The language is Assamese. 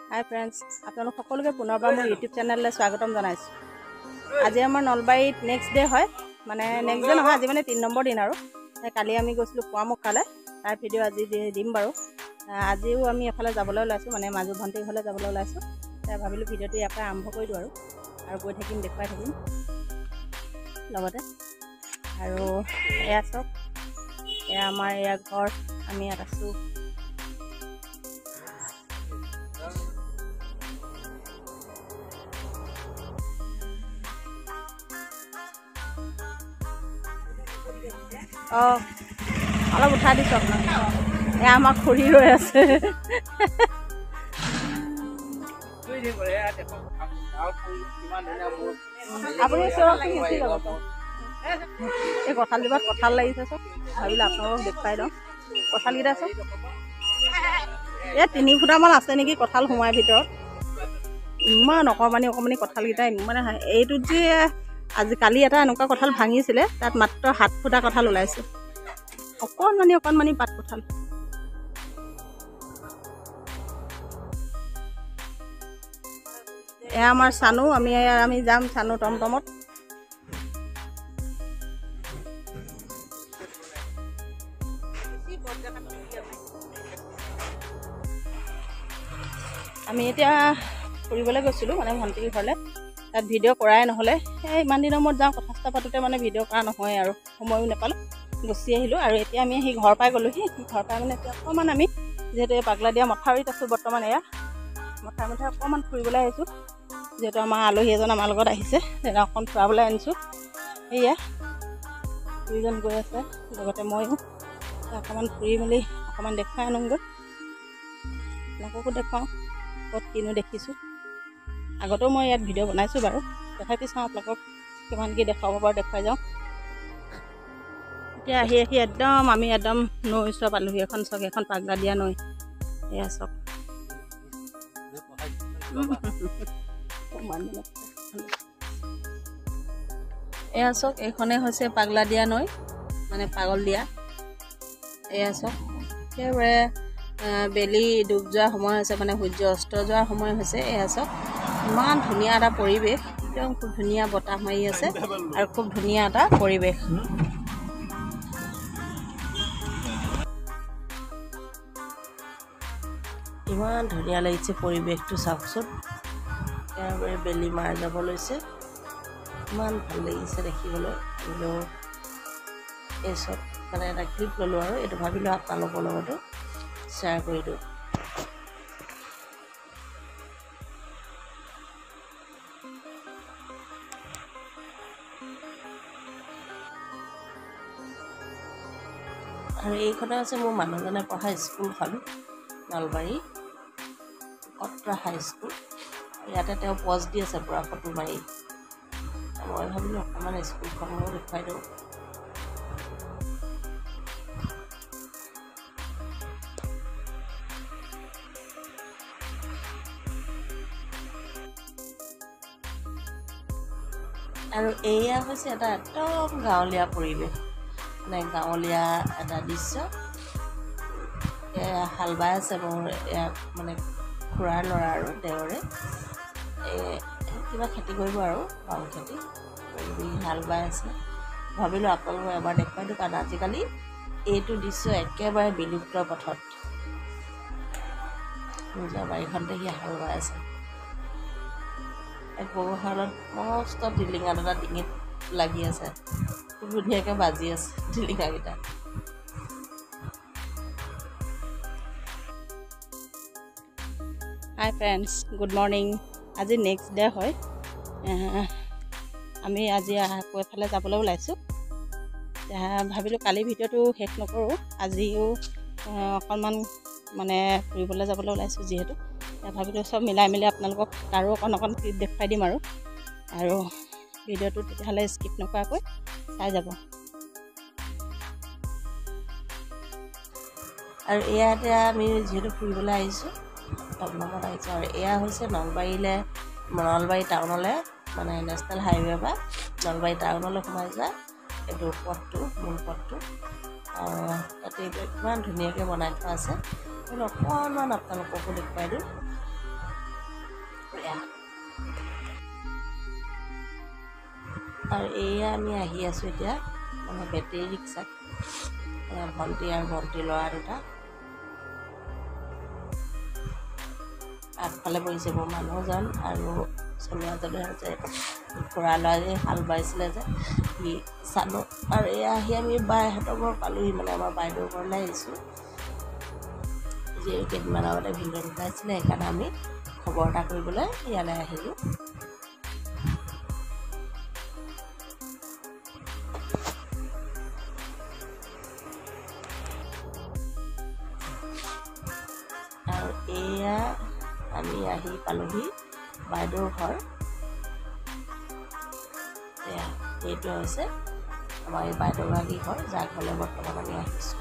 হাই ফ্ৰেণ্ডছ, আপোনালোক সকলোকে পুনৰবাৰ মোৰ ইউটিউব চেনেললৈ স্বাগতম জনাইছোঁ। আজি আমাৰ নলবাৰীত নেক্সট ডে হয়, মানে নেক্সট ডে নহয়, আজি মানে 3 নম্বৰ দিন আৰু। কালি আমি গৈছিলোঁ পুৱামুখালৈ, তাৰ ভিডিঅ' আজি দিম বাৰু। আজিও আমি এফালে যাবলৈ ওলাইছোঁ, মানে মাজু ভণ্টিৰ ঘৰলৈ যাবলৈ ওলাইছোঁ। ভাবিলোঁ ভিডিঅ'টো ইয়াৰ পৰা আৰম্ভ কৰি দিওঁ আৰু গৈ থাকিম, দেখুৱাই থাকিম লগতে। আৰু এয়া চাওক, এয়া আমাৰ এয়া ঘৰ, আমি ইয়াত আছোঁ। অঁ, অলপ উঠাই দিছোঁ আপোনাক। এয়া আমাৰ খুৰী ৰৈ আছে। আপুনি এই কঁঠালজোপাত কঁঠাল লাগিছে চব, ভাবিলোঁ আপোনালোকক দেখুৱাই দিওঁ। কঁঠালকেইটা চব এই 3 ফুটামান আছে নেকি কঁঠাল সোমাই ভিতৰত। ইমান অকণমানি অকণমানি কঁঠালকেইটা, মানে এইটোত যে কালি এটা এনেকুৱা কঁঠাল ভাঙিছিলে, তাত মাত্ৰ 7 ফুটা কঁঠাল ওলাইছে। অকণমানি পাত কঁঠাল। এয়া আমাৰ চানু, আমি যাম চানু টমটমত। আমি এতিয়া ফুৰিবলৈ গৈছিলোঁ, মানে ভণ্টিৰ ঘৰলৈ। তাত ভিডিঅ' কৰাই নহ'লে, ইমান দিনৰ মূৰত যাওঁ, কথা চথা পাতোঁতে মানে ভিডিঅ' কৰা নহয় আৰু, সময়ো নাপালোঁ, গুচি আহিলোঁ। আৰু এতিয়া আমি সেই ঘৰ পাই গ'লোহি। ঘৰ পাই মানে এতিয়া অকণমান আমি, যিহেতু এই পাগলা দিয়া মথাউৰিত আছোঁ বৰ্তমান, এয়া মথাউৰি অকণমান ফুৰিবলৈ আহিছোঁ। যিহেতু আমাৰ আলহী এজন আমাৰ লগত আহিছে, তেতিয়া অকণ ফুৰাবলৈ আনিছোঁ। সেয়া দুইজন গৈ আছে, লগতে ময়ো অকণমান ফুৰি মেলি অকণমান দেখুৱাই আনোগৈ, আপোনালোককো দেখুৱাওঁ ক'ত কিনো দেখিছোঁ। আগতেও মই ইয়াত ভিডিঅ' বনাইছোঁ বাৰু, তথাপি চাওঁ আপোনালোকক কিমান কি দেখুৱাব পাৰোঁ, দেখুৱাই যাওঁ। এতিয়া আহি আমি একদম নৈ ওচৰ পালোহি। এখন চাওক, এখন পাগলা দিয়া নৈ। এয়া চাওক, এয়া চাওক, এইখনেই হৈছে পাগলা দিয়া নৈ, মানে পাগল দিয়া। এয়া চাওক, একেবাৰে বেলি ডুব যোৱাৰ সময় হৈছে, মানে সূৰ্য অস্ত যোৱাৰ সময় হৈছে। এয়া চাওক, ইমান ধুনীয়া এটা পৰিৱেশ, একদম খুব ধুনীয়া বতাহ মাৰি আছে আৰু খুব ধুনীয়া এটা পৰিৱেশ। ইমান ধুনীয়া লাগিছে পৰিৱেশটো, চাওকচোন। একেবাৰে বেলি মাৰ যাব লৈছে, ইমান ভাল লাগিছে দেখিবলৈ। বোলো এই চব মানে এটা ক্লিপ ল'লোঁ আৰু এইটো ভাবিলোঁ আপোনালোকৰ লগতো শ্বেয়াৰ কৰি দিওঁ। আৰু এইখনে আছে মোৰ মানুহজনে পঢ়া স্কুলখন, নলবাৰী সত্ৰ হাইস্কুল। ইয়াতে তেওঁ পজ দি আছে পূৰা ফটো মাৰি। মই ভাবিলোঁ অকণমান স্কুলখনো দেখুৱাই দিওঁ। আৰু এয়া হৈছে এটা একদম গাঁৱলীয়া পৰিৱেশ, মানে গাঁৱলীয়া এটা দৃশ্য। এয়া হাল বাই আছে মোৰ এয়া মানে খুৰাৰ ল'ৰা আৰু দেৱৰে কিবা খেতি কৰিব আৰু বাও খেতি হাল বাই আছে। ভাবিলোঁ আপোনালোকক এবাৰ দেখুৱাই দিওঁ, কাৰণ আজিকালি এইটো দৃশ্য একেবাৰে বিলুপ্ত পথত। নিজৰ বাৰীখনতে সি হাল বাই আছে। এক গৰুহালত মস্ত টিলিঙা এটা ডিঙিত লাগি আছে, খুব ধুনীয়াকৈ বাজি আছে টিলিঙাকেইটা। Hi friends, good morning. আজি নেক্সট ডে হয়। আমি আজি আকৌ এফালে যাবলৈ ওলাইছোঁ। ভাবিলোঁ কালি ভিডিঅ'টো শেষ নকৰোঁ, আজিও অকণমান মানে ফুৰিবলৈ যাবলৈ ওলাইছোঁ যিহেতু। ভাবিলোঁ চব মিলাই মেলি আপোনালোকক আৰু অকণ ক্লিপ দেখুৱাই দিম আৰু ভিডিঅ'টো তেতিয়াহ'লে স্কিপ নকৰাকৈ চাই যাব। আৰু এয়া এতিয়া আমি যিহেতু ফুৰিবলৈ আহিছোঁ, টমটমত আহিছোঁ। আৰু এয়া হৈছে নলবাৰী টাউনলৈ, মানে নেশ্যনেল হাইৱে বা নলবাৰী টাউনলৈ সোমাই যোৱা এইটো পথটো, মূল পথটো। তাতে কিমান ধুনীয়াকৈ বনাই থোৱা আছে। অকণমান আপোনালোককো দেখুৱাই দিওঁ। আৰু এয়া আমি আহি আছোঁ এতিয়া মানে বেটেৰী ৰিক্সাত। ভণ্টি আৰু ভণ্টিৰ ল'ৰা দুটা আগফালে বহিছে মোৰ মানুহজন আৰু চলোৱাজনে হৈছে খুৰা ল'ৰাই হাল বাইছিলে যে সি চালোঁ। আৰু এয়া আহি আমি বাইহঁতৰ ঘৰ পালোঁহি, মানে আমাৰ বাইদেউৰ ঘৰলৈ আহিছোঁ। যিহেতু কেইদিনমান আগতে ভিডিঅ' ঢুকাইছিলে সেইকাৰণে আমি খবৰ এটা কৰিবলৈ ইয়ালৈ আহিলোঁ। আৰু এয়া আমি আহি পালোঁহি বাইদেউৰ ঘৰ। এয়া এইটো হৈছে আমাৰ এই বাইদেউগৰাকীৰ ঘৰ, যাৰ ঘৰলৈ বৰ্তমান আমি আহিছোঁ।